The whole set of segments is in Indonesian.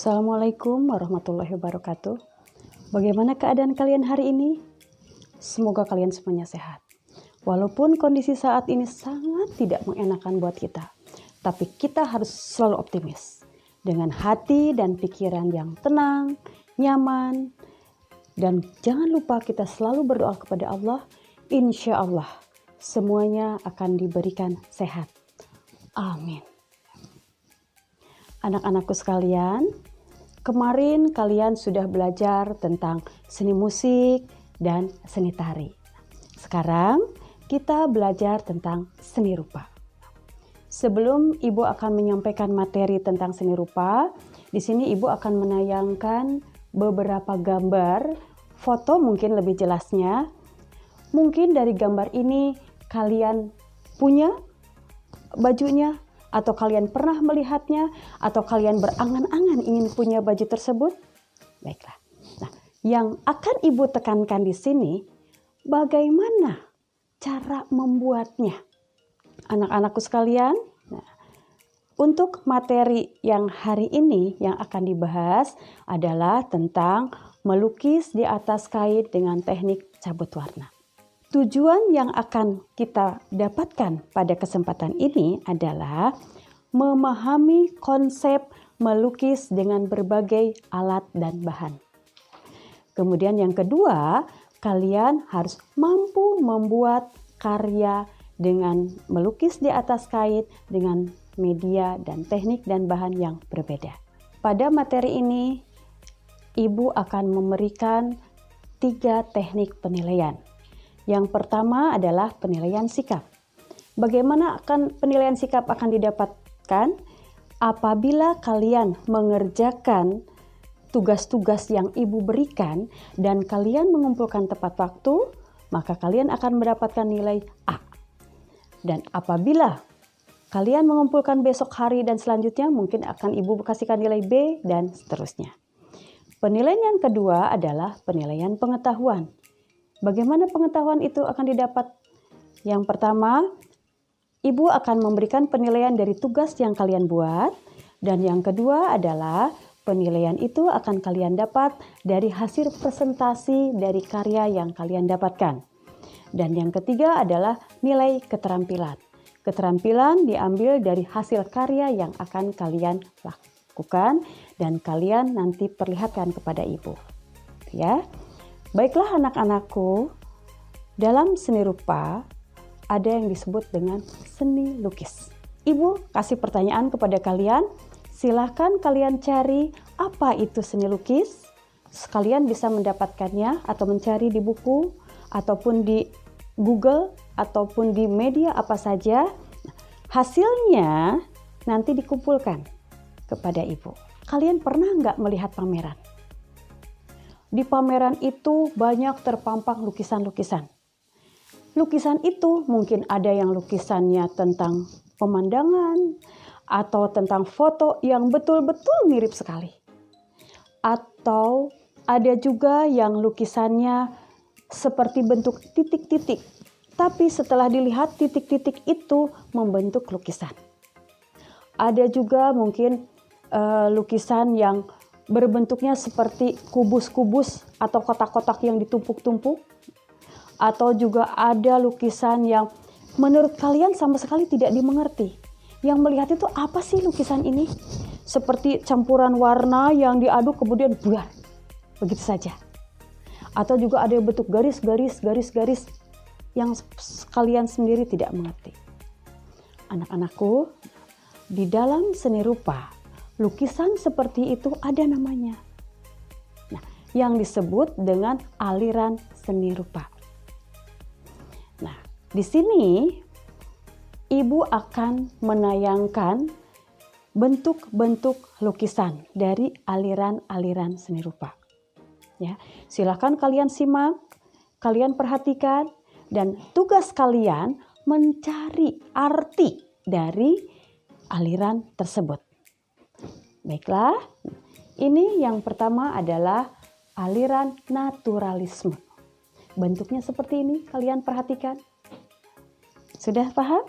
Assalamualaikum warahmatullahi wabarakatuh. Bagaimana keadaan kalian hari ini? Semoga kalian semuanya sehat. Walaupun kondisi saat ini sangat tidak mengenakan buat kita, tapi kita harus selalu optimis. Dengan hati dan pikiran yang tenang, nyaman, dan jangan lupa kita selalu berdoa kepada Allah. Insya Allah semuanya akan diberikan sehat. Amin. Anak-anakku sekalian, kemarin kalian sudah belajar tentang seni musik dan seni tari. Sekarang kita belajar tentang seni rupa. Sebelum Ibu akan menyampaikan materi tentang seni rupa, di sini Ibu akan menayangkan beberapa gambar, foto mungkin lebih jelasnya. Mungkin dari gambar ini kalian punya bajunya, atau kalian pernah melihatnya, atau kalian berangan-angan ingin punya baju tersebut. Baiklah. Nah, yang akan Ibu tekankan di sini, bagaimana cara membuatnya. Anak-anakku sekalian, nah, untuk materi yang hari ini yang akan dibahas adalah tentang melukis di atas kain dengan teknik cabut warna. Tujuan yang akan kita dapatkan pada kesempatan ini adalah memahami konsep melukis dengan berbagai alat dan bahan. Kemudian yang kedua, kalian harus mampu membuat karya dengan melukis di atas kain dengan media dan teknik dan bahan yang berbeda. Pada materi ini, Ibu akan memberikan 3 teknik penilaian. Yang pertama adalah penilaian sikap. Bagaimana penilaian sikap akan didapatkan? Apabila kalian mengerjakan tugas-tugas yang Ibu berikan dan kalian mengumpulkan tepat waktu, maka kalian akan mendapatkan nilai A. Dan apabila kalian mengumpulkan besok hari dan selanjutnya, mungkin akan Ibu kasihkan nilai B dan seterusnya. Penilaian yang kedua adalah penilaian pengetahuan. Bagaimana pengetahuan itu akan didapat? Yang pertama, Ibu akan memberikan penilaian dari tugas yang kalian buat. Dan yang kedua adalah penilaian itu akan kalian dapat dari hasil presentasi dari karya yang kalian dapatkan. Dan yang ketiga adalah nilai keterampilan. Keterampilan diambil dari hasil karya yang akan kalian lakukan dan kalian nanti perlihatkan kepada Ibu. Ya. Baiklah anak-anakku, dalam seni rupa ada yang disebut dengan seni lukis. Ibu kasih pertanyaan kepada kalian, silahkan kalian cari apa itu seni lukis. Kalian bisa mendapatkannya atau mencari di buku, ataupun di Google, ataupun di media apa saja. Hasilnya nanti dikumpulkan kepada Ibu. Kalian pernah nggak melihat pameran? Di pameran itu banyak terpampang lukisan-lukisan. Lukisan itu mungkin ada yang lukisannya tentang pemandangan atau tentang foto yang betul-betul mirip sekali. Atau ada juga yang lukisannya seperti bentuk titik-titik. Tapi setelah dilihat titik-titik itu membentuk lukisan. Ada juga mungkin lukisan yang berbentuknya seperti kubus-kubus atau kotak-kotak yang ditumpuk-tumpuk. Atau juga ada lukisan yang menurut kalian sama sekali tidak dimengerti. Yang melihat itu apa sih lukisan ini? Seperti campuran warna yang diaduk kemudian buar. Begitu saja. Atau juga ada bentuk garis-garis yang kalian sendiri tidak mengerti. Anak-anakku, di dalam seni rupa, lukisan seperti itu ada namanya. Nah, yang disebut dengan aliran seni rupa. Nah, di sini Ibu akan menayangkan bentuk-bentuk lukisan dari aliran-aliran seni rupa. Ya, silakan kalian simak, kalian perhatikan, dan tugas kalian mencari arti dari aliran tersebut. Baiklah, ini yang pertama adalah aliran naturalisme. Bentuknya seperti ini, kalian perhatikan. Sudah paham?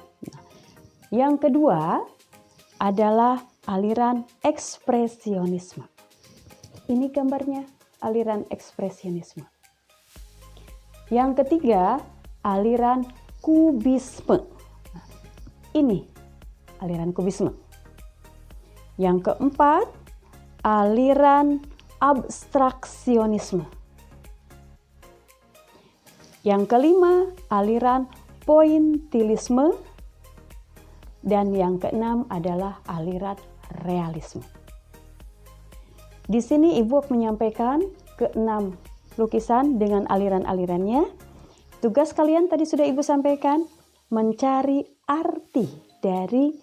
Yang kedua adalah aliran ekspresionisme. Ini gambarnya, aliran ekspresionisme. Yang ketiga, aliran kubisme. Nah, ini aliran kubisme. Yang keempat, aliran abstraksionisme. Yang kelima, aliran pointilisme. Dan yang keenam adalah aliran realisme. Di sini Ibu menyampaikan keenam lukisan dengan aliran-alirannya. Tugas kalian tadi sudah Ibu sampaikan, mencari arti dari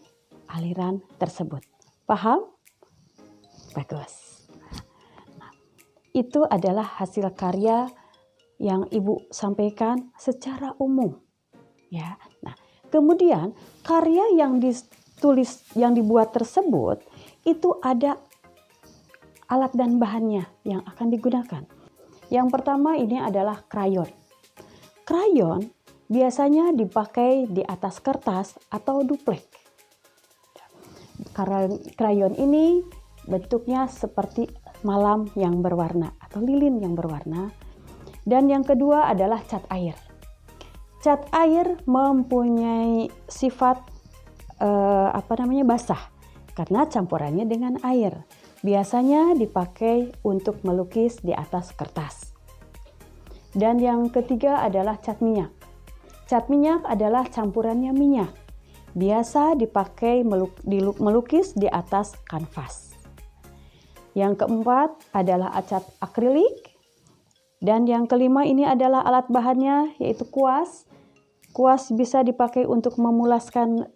aliran tersebut. Paham? Bagus. Nah, itu adalah hasil karya yang Ibu sampaikan secara umum. Ya. Nah, kemudian karya yang ditulis, yang dibuat tersebut itu ada alat dan bahannya yang akan digunakan. Yang pertama ini adalah krayon. Krayon biasanya dipakai di atas kertas atau duplek. Krayon ini bentuknya seperti malam yang berwarna atau lilin yang berwarna. Dan yang kedua adalah cat air. Cat air mempunyai sifat basah karena campurannya dengan air. Biasanya dipakai untuk melukis di atas kertas. Dan yang ketiga adalah cat minyak. Cat minyak adalah campurannya minyak. Biasa dipakai melukis di atas kanvas. Yang keempat adalah cat akrilik. Dan yang kelima ini adalah alat bahannya yaitu kuas. Kuas bisa dipakai untuk memulaskan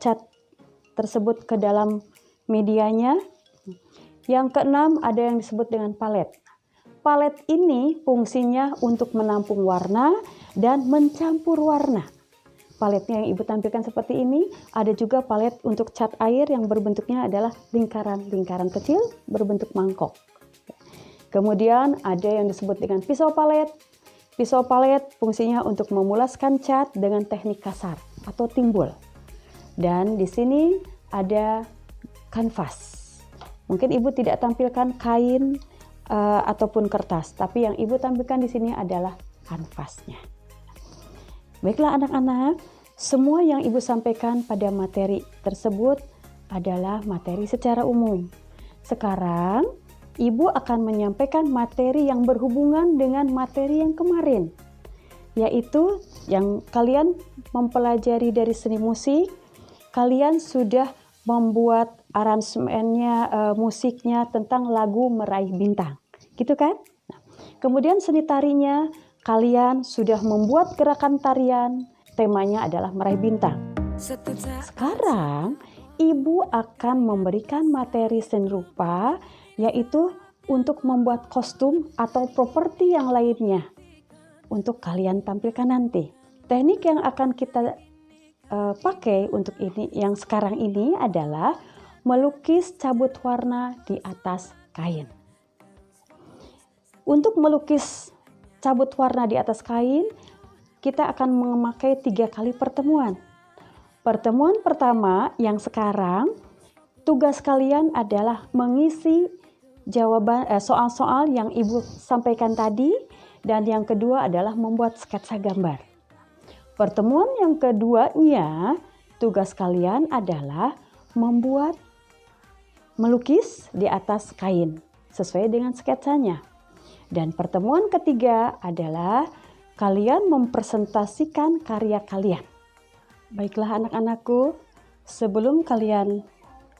cat tersebut ke dalam medianya. Yang keenam ada yang disebut dengan palet. Palet ini fungsinya untuk menampung warna dan mencampur warna. Paletnya yang Ibu tampilkan seperti ini. Ada juga palet untuk cat air yang berbentuknya adalah lingkaran kecil berbentuk mangkok. Kemudian ada yang disebut dengan pisau palet. Pisau palet fungsinya untuk memulaskan cat dengan teknik kasar atau timbul. Dan di sini ada kanvas. Mungkin Ibu tidak tampilkan kain ataupun kertas, tapi yang Ibu tampilkan di sini adalah kanvasnya. Baiklah anak-anak, semua yang Ibu sampaikan pada materi tersebut adalah materi secara umum. Sekarang Ibu akan menyampaikan materi yang berhubungan dengan materi yang kemarin, yaitu yang kalian mempelajari dari seni musik. Kalian sudah membuat aransemennya, musiknya tentang lagu Meraih Bintang, gitu kan? Nah, kemudian seni tarinya, kalian sudah membuat gerakan tarian, temanya adalah Meraih Bintang. Sekarang Ibu akan memberikan materi seni rupa, yaitu untuk membuat kostum atau properti yang lainnya untuk kalian tampilkan nanti. Teknik yang akan kita pakai untuk ini yang sekarang ini adalah melukis cabut warna di atas kain. Untuk melukis cabut warna di atas kain, kita akan memakai 3 kali pertemuan. Pertemuan pertama yang sekarang, tugas kalian adalah mengisi jawaban soal-soal yang Ibu sampaikan tadi, dan yang kedua adalah membuat sketsa gambar. Pertemuan yang keduanya, tugas kalian adalah melukis di atas kain sesuai dengan sketsanya. Dan pertemuan ketiga adalah kalian mempresentasikan karya kalian. Baiklah anak-anakku, sebelum kalian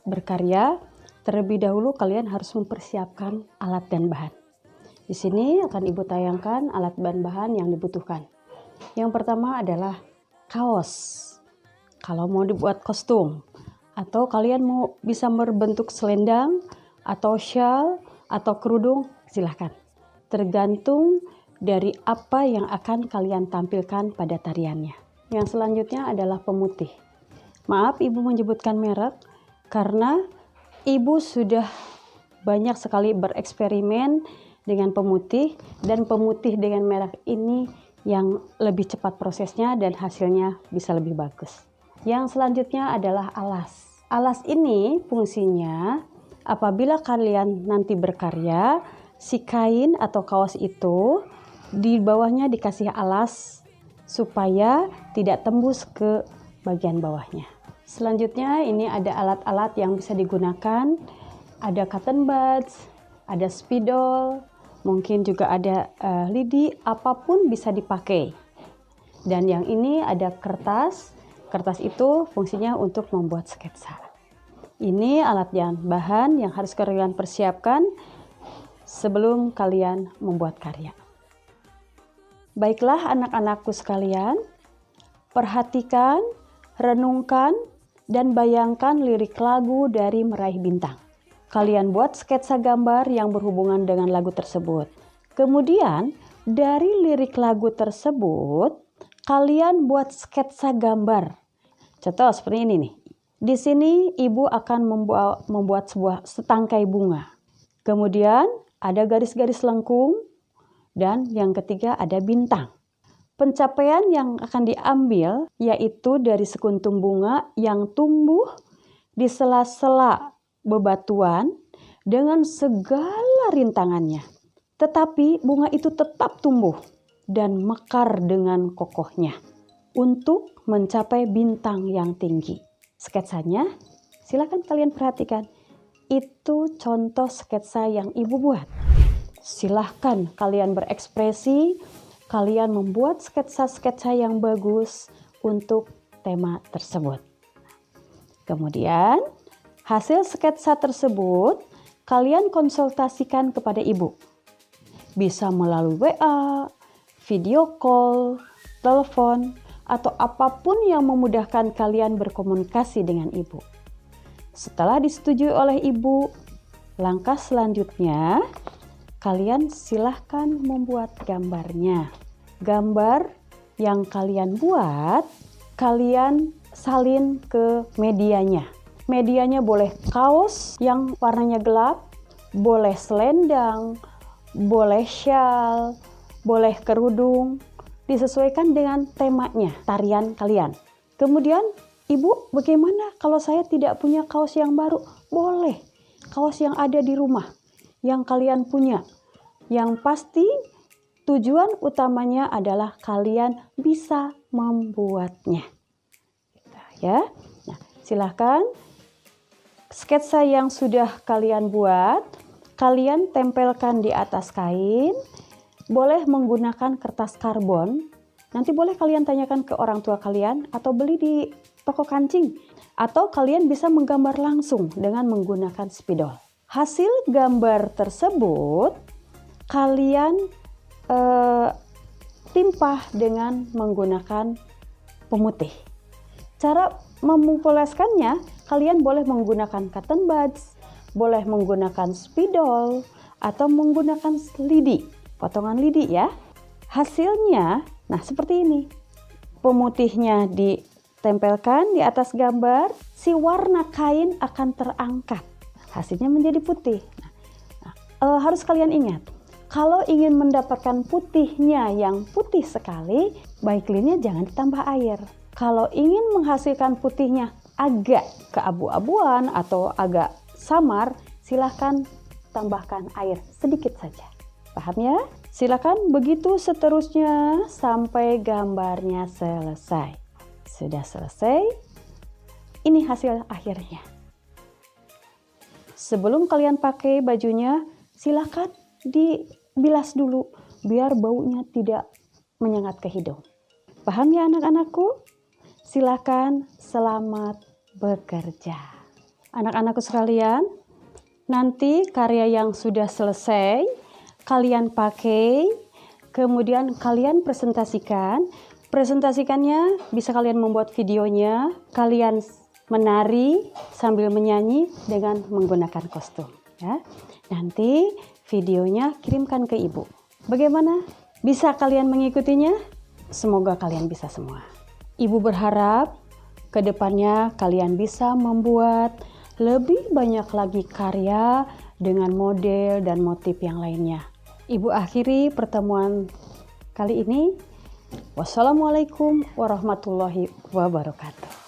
berkarya, terlebih dahulu kalian harus mempersiapkan alat dan bahan. Di sini akan Ibu tayangkan alat dan bahan yang dibutuhkan. Yang pertama adalah kaos. Kalau mau dibuat kostum, atau kalian mau bisa berbentuk selendang, atau shawl, atau kerudung, silahkan. Tergantung dari apa yang akan kalian tampilkan pada tariannya. Yang selanjutnya adalah pemutih. Maaf Ibu menyebutkan merek, karena Ibu sudah banyak sekali bereksperimen dengan pemutih, dan pemutih dengan merek ini yang lebih cepat prosesnya dan hasilnya bisa lebih bagus. Yang selanjutnya adalah alas. Alas ini fungsinya apabila kalian nanti berkarya, si kain atau kaos itu di bawahnya dikasih alas supaya tidak tembus ke bagian bawahnya. Selanjutnya ini ada alat-alat yang bisa digunakan. Ada cotton buds, ada spidol, mungkin juga ada lidi, apapun bisa dipakai. Dan yang ini ada kertas. Kertas itu fungsinya untuk membuat sketsa. Ini alat bahan yang harus kalian persiapkan sebelum kalian membuat karya. Baiklah anak-anakku sekalian, perhatikan, renungkan, dan bayangkan lirik lagu dari Meraih Bintang. Kalian buat sketsa gambar yang berhubungan dengan lagu tersebut. Kemudian dari lirik lagu tersebut, kalian buat sketsa gambar. Contoh seperti ini nih. Di sini ibu akan membuat sebuah setangkai bunga. Kemudian ada garis-garis lengkung dan yang ketiga ada bintang. Pencapaian yang akan diambil yaitu dari sekuntum bunga yang tumbuh di sela-sela bebatuan dengan segala rintangannya. Tetapi bunga itu tetap tumbuh dan mekar dengan kokohnya untuk mencapai bintang yang tinggi. Sketsanya silakan kalian perhatikan. Itu contoh sketsa yang ibu buat. Silahkan kalian berekspresi, kalian membuat sketsa-sketsa yang bagus untuk tema tersebut. Kemudian hasil sketsa tersebut kalian konsultasikan kepada ibu. Bisa melalui WA, video call, telepon, atau apapun yang memudahkan kalian berkomunikasi dengan ibu. Setelah disetujui oleh ibu, langkah selanjutnya kalian silahkan membuat gambarnya. Gambar yang kalian buat, kalian salin ke medianya. Medianya boleh kaos yang warnanya gelap, boleh selendang, boleh syal, boleh kerudung, disesuaikan dengan temanya, tarian kalian. Kemudian, ibu bagaimana kalau saya tidak punya kaos yang baru? Boleh, kaos yang ada di rumah, yang kalian punya. Yang pasti tujuan utamanya adalah kalian bisa membuatnya. Ya, nah, silahkan sketsa yang sudah kalian buat, kalian tempelkan di atas kain. Boleh menggunakan kertas karbon. Nanti boleh kalian tanyakan ke orang tua kalian atau beli di toko kancing. Atau kalian bisa menggambar langsung dengan menggunakan spidol. Hasil gambar tersebut kalian timpah dengan menggunakan pemutih. Cara memopuleskannya, kalian boleh menggunakan cotton buds, boleh menggunakan spidol, atau menggunakan lidi. Potongan lidi ya. Hasilnya, nah seperti ini. Pemutihnya ditempelkan di atas gambar, si warna kain akan terangkat. Hasilnya menjadi putih. Harus kalian ingat, kalau ingin mendapatkan putihnya yang putih sekali, baiklinnya jangan ditambah air. Kalau ingin menghasilkan putihnya agak keabu-abuan atau agak samar, silahkan tambahkan air sedikit saja. Paham ya? Silakan begitu seterusnya sampai gambarnya selesai. Sudah selesai, ini hasil akhirnya. Sebelum kalian pakai bajunya, silakan dibilas dulu biar baunya tidak menyengat ke hidung. Paham ya anak-anakku? Silakan selamat bekerja. Anak-anakku sekalian, nanti karya yang sudah selesai kalian pakai, kemudian kalian presentasikan. Presentasikannya bisa kalian membuat videonya, kalian menari sambil menyanyi dengan menggunakan kostum. Ya. Nanti videonya kirimkan ke ibu. Bagaimana? Bisa kalian mengikutinya? Semoga kalian bisa semua. Ibu berharap ke depannya kalian bisa membuat lebih banyak lagi karya dengan model dan motif yang lainnya. Ibu akhiri pertemuan kali ini. Wassalamualaikum warahmatullahi wabarakatuh.